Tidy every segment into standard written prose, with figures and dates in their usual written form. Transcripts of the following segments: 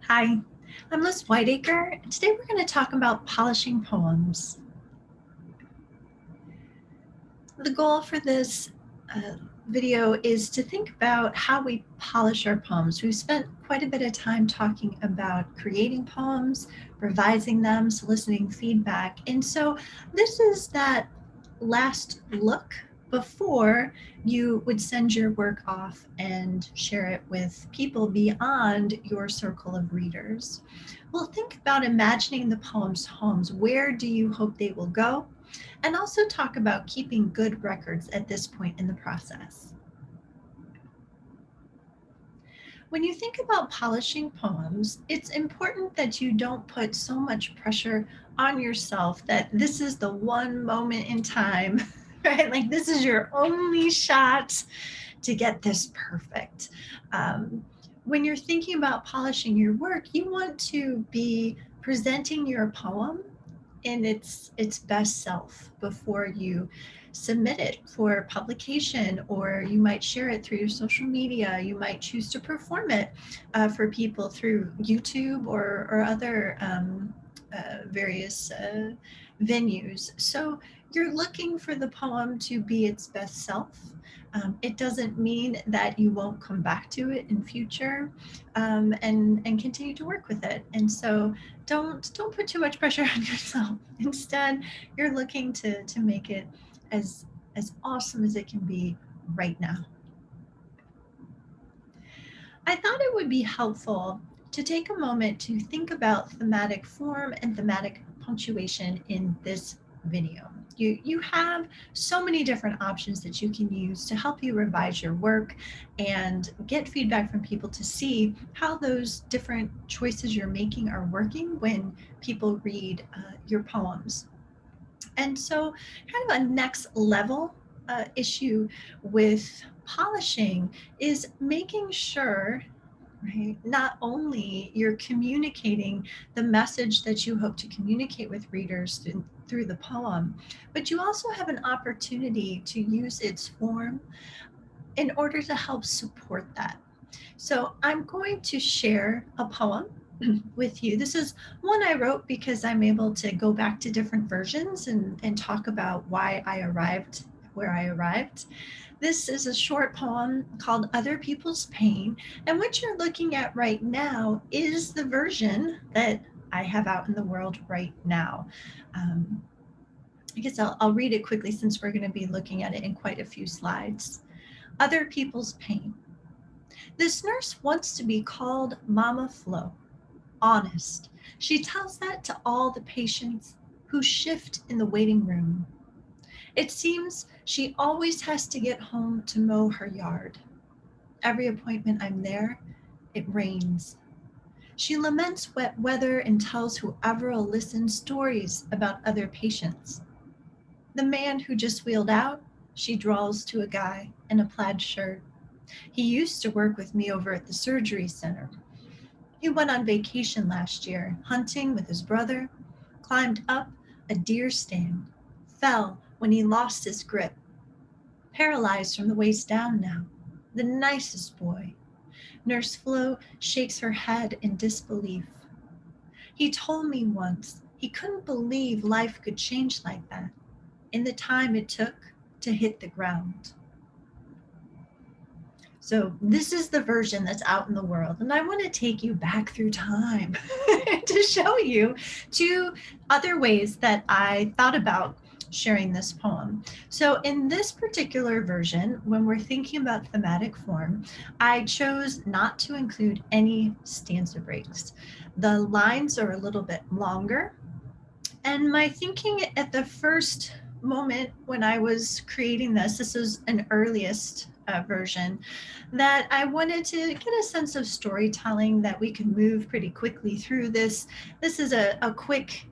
Hi, I'm Liz Whiteacre, and today we're going to talk about polishing poems. The goal for this video is to think about how we polish our poems. We've spent quite a bit of time talking about creating poems, revising them, soliciting feedback, and so this is that last look before you would send your work off and share it with people beyond your circle of readers. Well, think about imagining the poem's homes. Where do you hope they will go? And also talk about keeping good records at this point in the process. When you think about polishing poems, it's important that you don't put so much pressure on yourself that this is the one moment in time, right? Like this is your only shot to get this perfect. When you're thinking about polishing your work, you want to be presenting your poem in its best self before you submit it for publication, or you might share it through your social media. You might choose to perform it for people through YouTube or other various venues. So you're looking for the poem to be its best self. It doesn't mean that you won't come back to it in future and continue to work with it. And so don't put too much pressure on yourself. Instead, you're looking to make it as awesome as it can be right now. I thought it would be helpful to take a moment to think about thematic form and thematic punctuation in this video. You have so many different options that you can use to help you revise your work and get feedback from people to see how those different choices you're making are working when people read your poems. And so, kind of a next level issue with polishing is making sure, right, not only you're communicating the message that you hope to communicate with readers through the poem, but you also have an opportunity to use its form in order to help support that. So I'm going to share a poem with you. This is one I wrote because I'm able to go back to different versions and talk about why I arrived where I arrived. This is a short poem called Other People's Pain. And what you're looking at right now is the version that I have out in the world right now. I guess I'll read it quickly since we're going to be looking at it in quite a few slides. Other People's Pain. This nurse wants to be called Mama Flo. Honest. She tells that to all the patients who shift in the waiting room. It seems she always has to get home to mow her yard. Every appointment I'm there, it rains. She laments wet weather and tells whoever'll listen stories about other patients. The man who just wheeled out, she drawls to a guy in a plaid shirt. He used to work with me over at the surgery center. He went on vacation last year, hunting with his brother, climbed up a deer stand, fell when he lost his grip. Paralyzed from the waist down now. The nicest boy. Nurse Flo shakes her head in disbelief. He told me once he couldn't believe life could change like that in the time it took to hit the ground. So this is the version that's out in the world. And I want to take you back through time to show you two other ways that I thought about sharing this poem. So in this particular version, when we're thinking about thematic form, I chose not to include any stanza breaks. The lines are a little bit longer. And my thinking at the first moment when I was creating this is an earliest version, that I wanted to get a sense of storytelling, that we could move pretty quickly through this. This is a quick,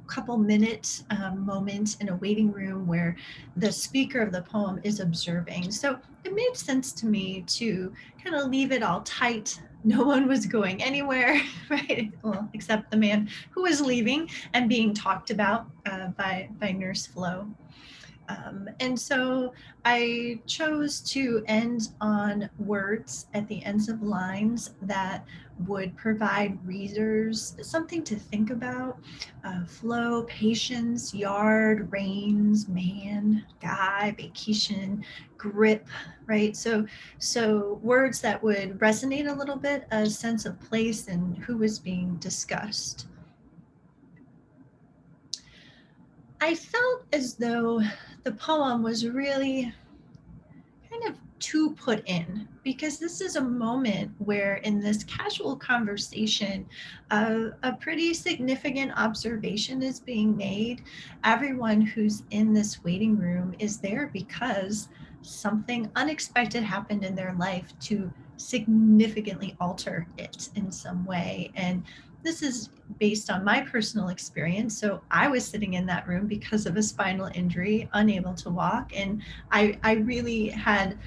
couple minute moment in a waiting room where the speaker of the poem is observing. So it made sense to me to kind of leave it all tight. No one was going anywhere, right? Well, except the man who was leaving and being talked about by Nurse Flo. And so I chose to end on words at the ends of lines that would provide readers something to think about. Flow, patience, yard, rains, man, guy, vacation, grip, right? So words that would resonate a little bit, a sense of place and who was being discussed. I felt as though the poem was really kind of to put in, because this is a moment where in this casual conversation a pretty significant observation is being made. Everyone who's in this waiting room is there because something unexpected happened in their life to significantly alter it in some way. And this is based on my personal experience. So I was sitting in that room because of a spinal injury, unable to walk, and I really had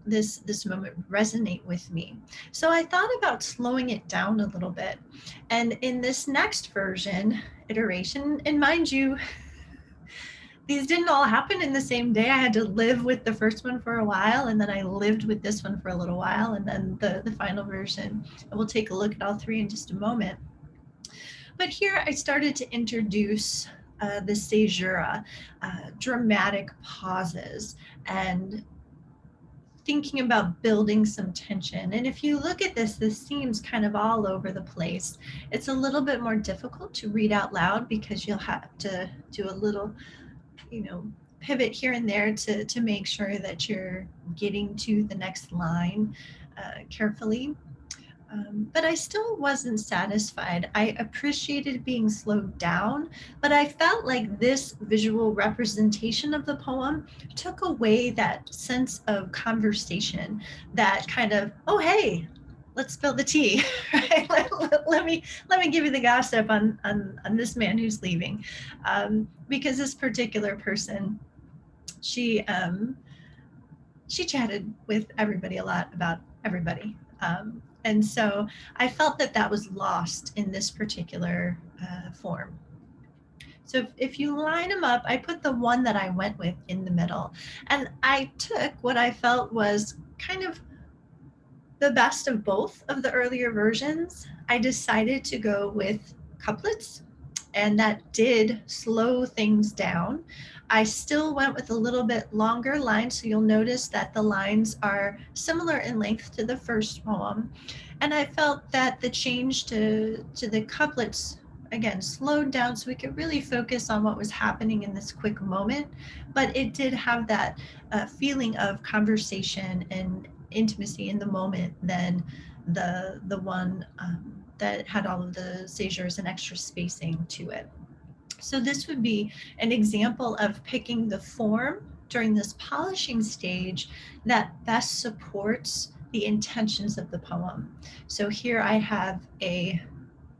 this moment resonate with me. So I thought about slowing it down a little bit. And in this next version, iteration, and mind you, these didn't all happen in the same day. I had to live with the first one for a while, and then I lived with this one for a little while, and then the final version. And we'll take a look at all three in just a moment. But here I started to introduce the caesura, dramatic pauses, and thinking about building some tension. And if you look at this seems kind of all over the place. It's a little bit more difficult to read out loud because you'll have to do a little, pivot here and there to make sure that you're getting to the next line carefully. But I still wasn't satisfied. I appreciated being slowed down, but I felt like this visual representation of the poem took away that sense of conversation, that kind of, oh, hey, let's spill the tea, right? Let me give you the gossip on this man who's leaving, because this particular person, she chatted with everybody a lot about everybody. And so I felt that that was lost in this particular form. So if you line them up, I put the one that I went with in the middle. And I took what I felt was kind of the best of both of the earlier versions. I decided to go with couplets, and that did slow things down. I still went with a little bit longer lines, so you'll notice that the lines are similar in length to the first poem. And I felt that the change to the couplets, again, slowed down so we could really focus on what was happening in this quick moment. But it did have that feeling of conversation and intimacy in the moment than the one that had all of the caesures and extra spacing to it. So this would be an example of picking the form during this polishing stage that best supports the intentions of the poem. So here I have a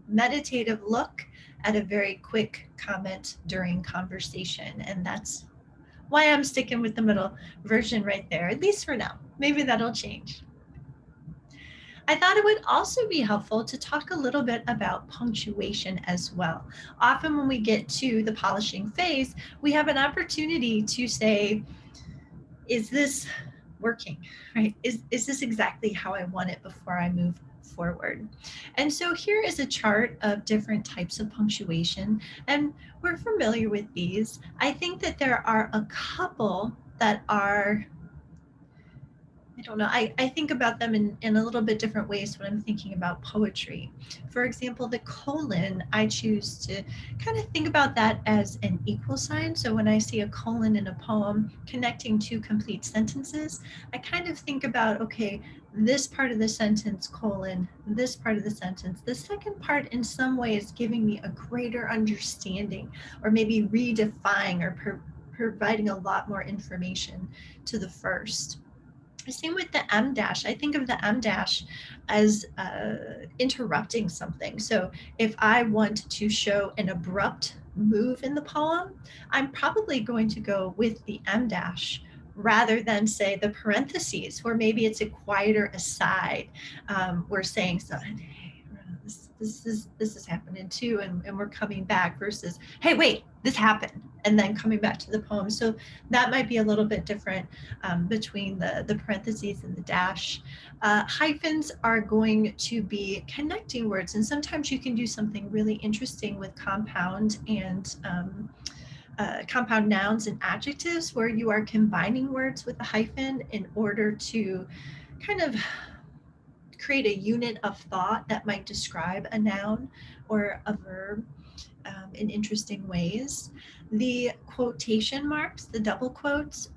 meditative look at a very quick comment during conversation, and that's why I'm sticking with the middle version right there, at least for now. Maybe that'll change. I thought it would also be helpful to talk a little bit about punctuation as well. Often when we get to the polishing phase, we have an opportunity to say, is this working, right? Is this exactly how I want it before I move forward? And so here is a chart of different types of punctuation, and we're familiar with these. I think that there are a couple that are, I don't know. I think about them in a little bit different ways when I'm thinking about poetry. For example, the colon, I choose to kind of think about that as an equal sign. So when I see a colon in a poem connecting two complete sentences, I kind of think about, okay, this part of the sentence, colon, this part of the sentence. The second part in some way is giving me a greater understanding, or maybe redefining or providing a lot more information to the first. Same with the M dash. I think of the M dash as interrupting something. So if I want to show an abrupt move in the poem, I'm probably going to go with the M dash rather than say the parentheses, where maybe it's a quieter aside. We're saying something, hey, this is happening too, and we're coming back, versus, hey, wait, this happened, and then coming back to the poem. So that might be a little bit different between the parentheses and the dash. Hyphens are going to be connecting words, and sometimes you can do something really interesting with compound and compound nouns and adjectives, where you are combining words with a hyphen in order to kind of create a unit of thought that might describe a noun or a verb in interesting ways. The quotation marks, the double quotes,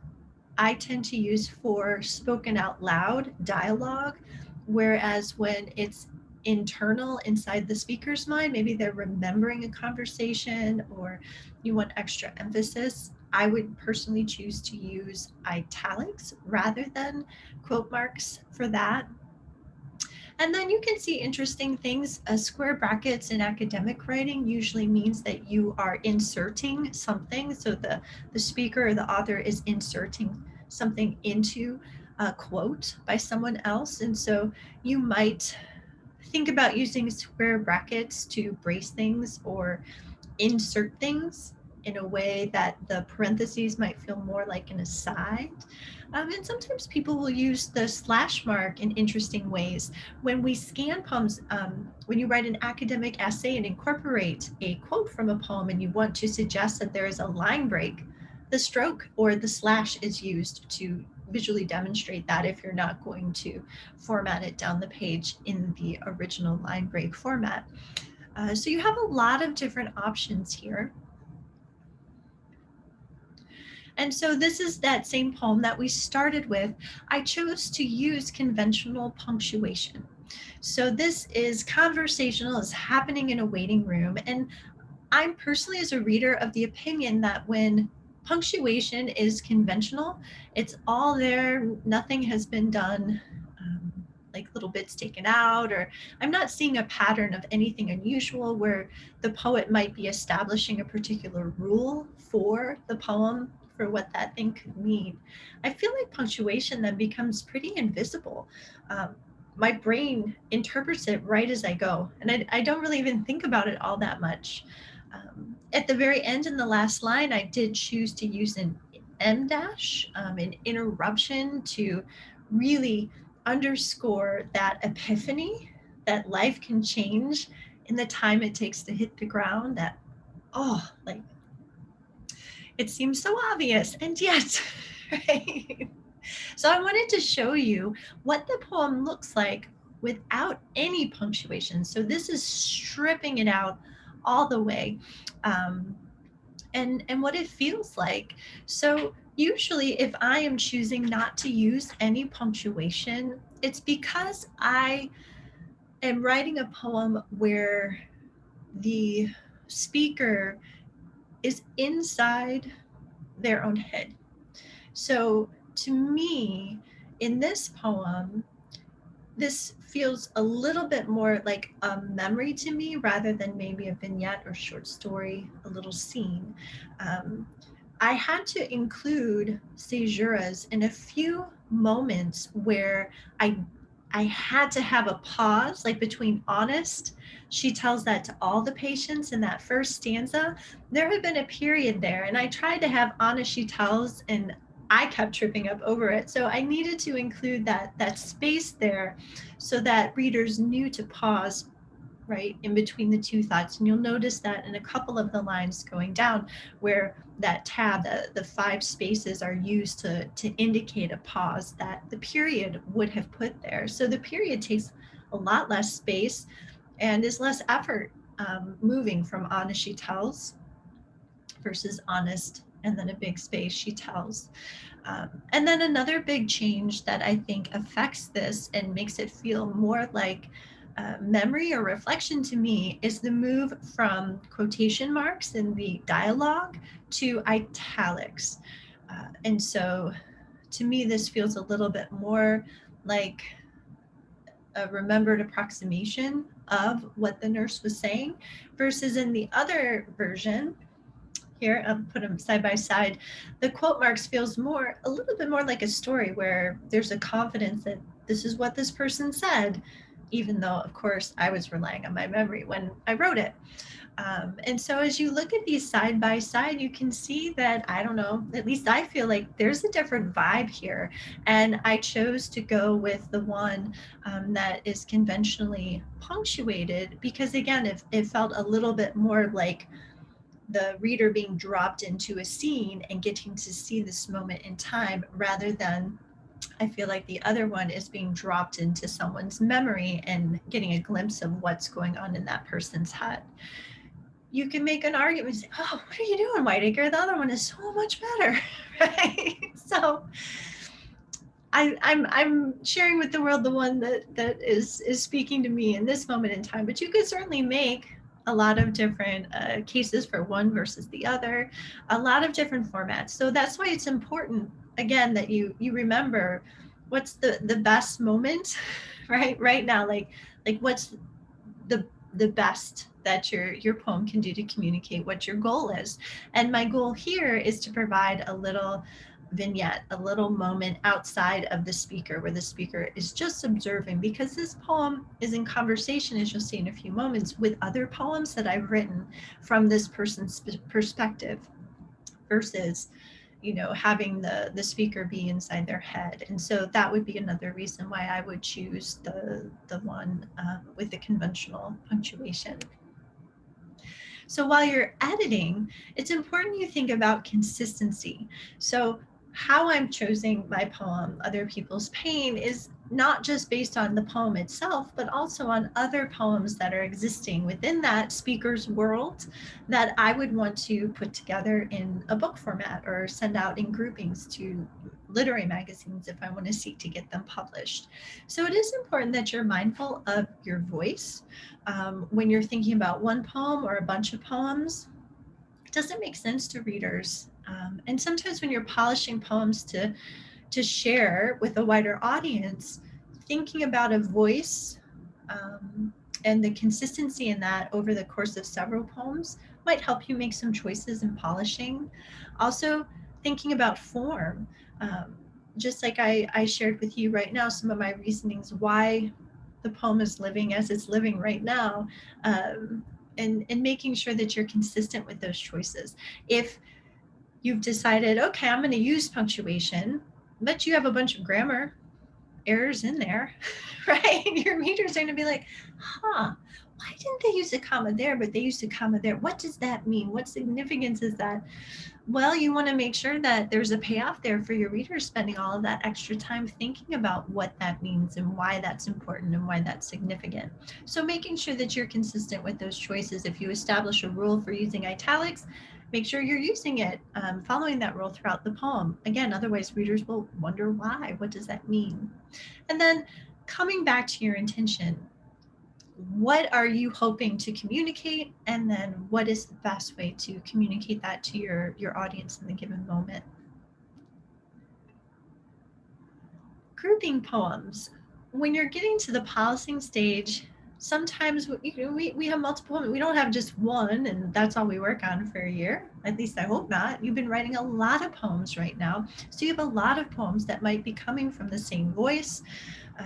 I tend to use for spoken out loud dialogue, whereas when it's internal inside the speaker's mind, maybe they're remembering a conversation or you want extra emphasis, I would personally choose to use italics rather than quote marks for that. And then you can see interesting things. Square brackets in academic writing usually means that you are inserting something. So the speaker or the author is inserting something into a quote by someone else. And so you might think about using square brackets to brace things or insert things in a way that the parentheses might feel more like an aside. And sometimes people will use the slash mark in interesting ways. When we scan poems, when you write an academic essay and incorporate a quote from a poem and you want to suggest that there is a line break, the stroke or the slash is used to visually demonstrate that if you're not going to format it down the page in the original line break format. So you have a lot of different options here. And so this is that same poem that we started with. I chose to use conventional punctuation. So this is conversational, is happening in a waiting room. And I'm personally, as a reader, of the opinion that when punctuation is conventional, it's all there, nothing has been done, like little bits taken out, or I'm not seeing a pattern of anything unusual where the poet might be establishing a particular rule for the poem for what that thing could mean. I feel like punctuation then becomes pretty invisible. My brain interprets it right as I go, and I don't really even think about it all that much. At the very end in the last line, I did choose to use an M dash, an interruption, to really underscore that epiphany that life can change in the time it takes to hit the ground. That, oh, like, it seems so obvious, and yet, right? So I wanted to show you what the poem looks like without any punctuation. So this is stripping it out all the way, and what it feels like. So usually if I am choosing not to use any punctuation, it's because I am writing a poem where the speaker is inside their own head. So to me, in this poem, this feels a little bit more like a memory to me rather than maybe a vignette or short story, a little scene. I had to include caesuras in a few moments where I had to have a pause, like between honest. She tells that to all the patients in that first stanza. There had been a period there, and I tried to have honest, she tells, and I kept tripping up over it. So I needed to include that space there so that readers knew to pause right in between the two thoughts. And you'll notice that in a couple of the lines going down where that tab, the 5 spaces are used to indicate a pause that the period would have put there. So the period takes a lot less space and is less effort moving from honest, she tells, versus honest and then a big space, she tells. And then another big change that I think affects this and makes it feel more like memory or reflection to me is the move from quotation marks in the dialogue to italics. And so to me, this feels a little bit more like a remembered approximation of what the nurse was saying, versus in the other version, here, I'll put them side by side, the quote marks feels a little bit more like a story where there's a confidence that this is what this person said. even though, of course, I was relying on my memory when I wrote it. And so as you look at these side by side, you can see that, I don't know, at least I feel like there's a different vibe here. And I chose to go with the one that is conventionally punctuated because, again, it felt a little bit more like the reader being dropped into a scene and getting to see this moment in time rather than I feel like the other one is being dropped into someone's memory and getting a glimpse of what's going on in that person's head. You can make an argument and say, oh, what are you doing, Whiteacre? The other one is so much better, right? So I'm sharing with the world the one that is speaking to me in this moment in time. But you could certainly make a lot of different cases for one versus the other, a lot of different formats. So that's why it's important, again, that you remember what's the best moment, right now, like what's the the best that your poem can do to communicate what your goal is. And my goal here is to provide a little vignette, a little moment outside of the speaker where the speaker is just observing, because this poem is in conversation, as you'll see in a few moments, with other poems that I've written from this person's perspective versus having the speaker be inside their head. And so that would be another reason why I would choose the one with the conventional punctuation. So while you're editing, it's important you think about consistency. So how I'm choosing my poem, Other People's Pain, is not just based on the poem itself, but also on other poems that are existing within that speaker's world that I would want to put together in a book format or send out in groupings to literary magazines if I want to seek to get them published. So it is important that you're mindful of your voice when you're thinking about one poem or a bunch of poems. It doesn't make sense to readers. And sometimes when you're polishing poems to share with a wider audience, thinking about a voice and the consistency in that over the course of several poems might help you make some choices in polishing. Also, thinking about form. Just like I shared with you right now, some of my reasonings why the poem is living as it's living right now, and making sure that you're consistent with those choices. If you've decided, okay, I'm going to use punctuation, but you have a bunch of grammar errors in there, right? Your readers are going to be like, huh, why didn't they use a comma there, but they used a comma there? What does that mean? What significance is that? Well, you want to make sure that there's a payoff there for your readers spending all of that extra time thinking about what that means and why that's important and why that's significant. So making sure that you're consistent with those choices. If you establish a rule for using italics, make sure you're using it, following that rule throughout the poem. Again, otherwise readers will wonder why. What does that mean? And then coming back to your intention, what are you hoping to communicate, and then what is the best way to communicate that to your audience in the given moment. Grouping poems. When you're getting to the polishing stage, sometimes we have multiple. We don't have just one and that's all we work on for a year. At least I hope not. You've been writing a lot of poems right now, so you have a lot of poems that might be coming from the same voice,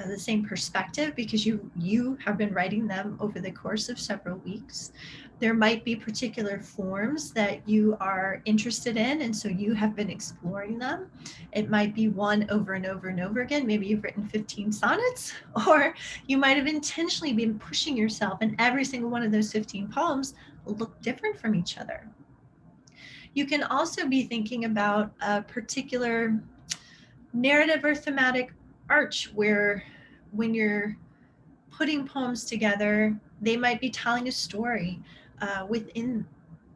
the same perspective, because you have been writing them over the course of several weeks. There might be particular forms that you are interested in, and so you have been exploring them. It might be one over and over and over again. Maybe you've written 15 sonnets, or you might have intentionally been pushing yourself, and every single one of those 15 poems look different from each other. You can also be thinking about a particular narrative or thematic arch where when you're putting poems together, they might be telling a story within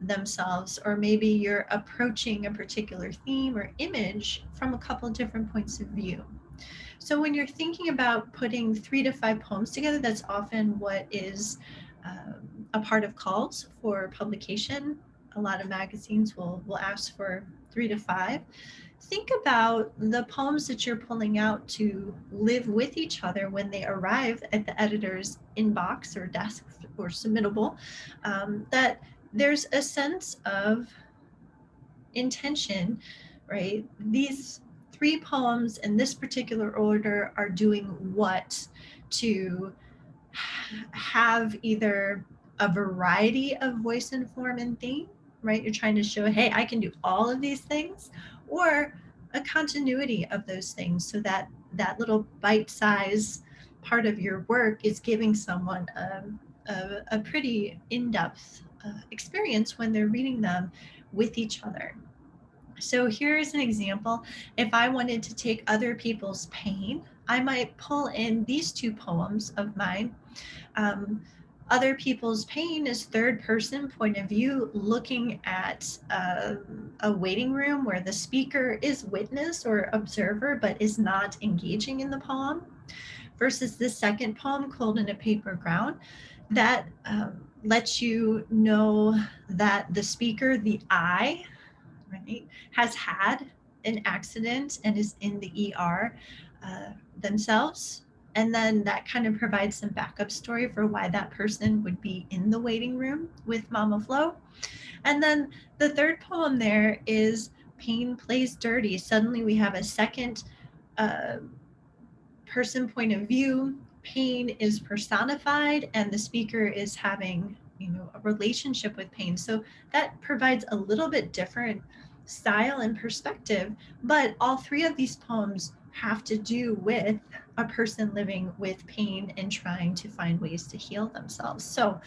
themselves, or maybe you're approaching a particular theme or image from a couple of different points of view. So when you're thinking about putting 3 to 5 poems together, that's often what is a part of calls for publication. A lot of magazines will ask for 3 to 5. Think about the poems that you're pulling out to live with each other when they arrive at the editor's inbox or desk or submittable, that there's a sense of intention, right? These 3 poems in this particular order are doing what to have either a variety of voice and form and theme, right? You're trying to show, hey, I can do all of these things, or a continuity of those things so that that little bite size part of your work is giving someone a pretty in-depth experience when they're reading them with each other. So here's an example. If I wanted to take other people's pain, I might pull in these two poems of mine. um, Other people's pain is third person point of view, looking at a waiting room where the speaker is witness or observer but is not engaging in the poem, versus the second poem, Cold in a Paper Ground, that lets you know that the speaker, the I, right, has had an accident and is in the ER themselves. And then that kind of provides some backup story for why that person would be in the waiting room with Mama Flo. And then the third poem there is Pain Plays Dirty. Suddenly we have a second uh, person point of view. Pain is personified and the speaker is having, a relationship with pain. So that provides a little bit different style and perspective, but all three of these poems have to do with a person living with pain and trying to find ways to heal themselves. So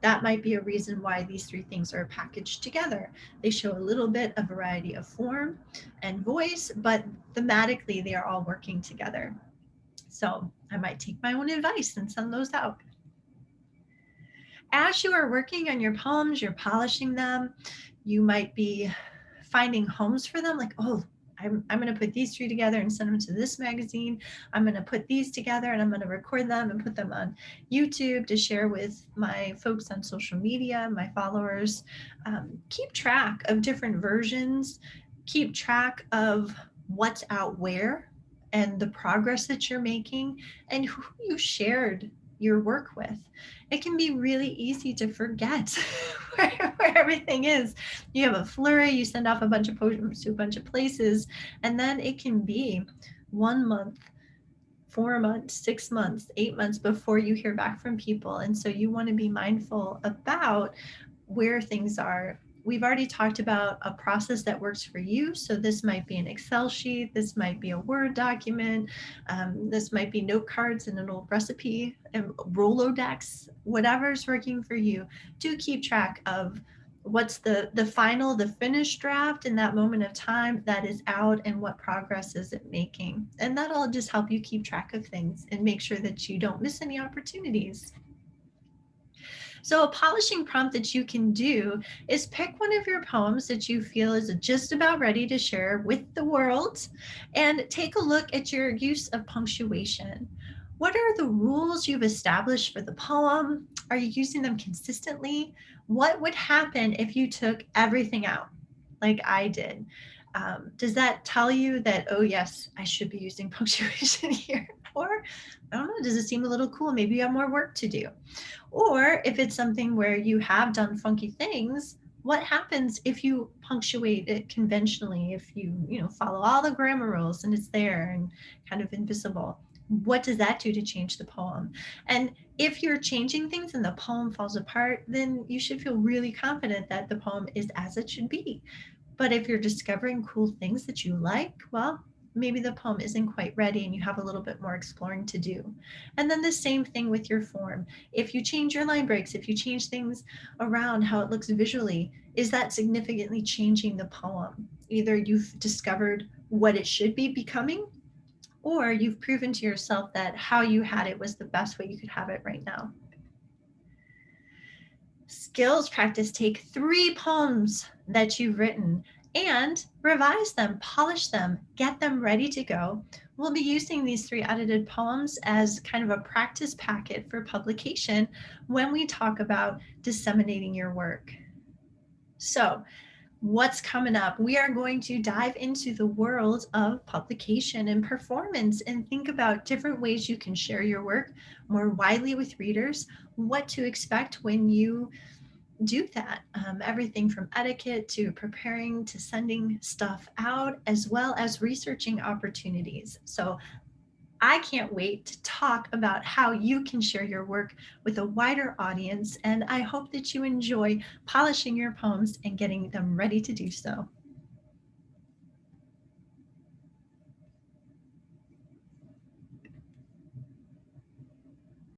that might be a reason why these three things are packaged together. They show a little bit of variety of form and voice, but thematically they are all working together. So I might take my own advice and send those out. As you are working on your poems, you're polishing them, you might be finding homes for them, like, oh, I'm going to put these three together and send them to this magazine. I'm going to put these together and I'm going to record them and put them on YouTube to share with my folks on social media, my followers. Keep track of different versions, keep track of what's out where and the progress that you're making and who you shared your work with. It can be really easy to forget where everything is. You have a flurry, you send off a bunch of poems to a bunch of places, and then it can be 1 month, 4 months, 6 months, 8 months before you hear back from people. And so you want to be mindful about where things are. We've already talked about a process that works for you. So this might be an Excel sheet, this might be a Word document, this might be note cards and an old recipe, and Rolodex, whatever's working for you. Do keep track of what's the finished draft in that moment of time that is out, and what progress is it making. And that'll just help you keep track of things and make sure that you don't miss any opportunities. So, a polishing prompt that you can do is pick one of your poems that you feel is just about ready to share with the world and take a look at your use of punctuation. What are the rules you've established for the poem? Are you using them consistently? What would happen if you took everything out, like I did? Does that tell you that, oh, yes, I should be using punctuation here? Or, I don't know, does it seem a little cool? Maybe you have more work to do. Or if it's something where you have done funky things, what happens if you punctuate it conventionally, if you follow all the grammar rules and it's there and kind of invisible? What does that do to change the poem? And if you're changing things and the poem falls apart, then you should feel really confident that the poem is as it should be. But if you're discovering cool things that you like, well, maybe the poem isn't quite ready and you have a little bit more exploring to do. And then the same thing with your form. If you change your line breaks, if you change things around how it looks visually, is that significantly changing the poem? Either you've discovered what it should be becoming, or you've proven to yourself that how you had it was the best way you could have it right now. Skills practice: take 3 poems that you've written and revise them, polish them, get them ready to go. We'll be using these 3 edited poems as kind of a practice packet for publication when we talk about disseminating your work. So, what's coming up? We are going to dive into the world of publication and performance and think about different ways you can share your work more widely with readers, what to expect when you do that. Everything from etiquette to preparing to sending stuff out, as well as researching opportunities. So I can't wait to talk about how you can share your work with a wider audience, and I hope that you enjoy polishing your poems and getting them ready to do so.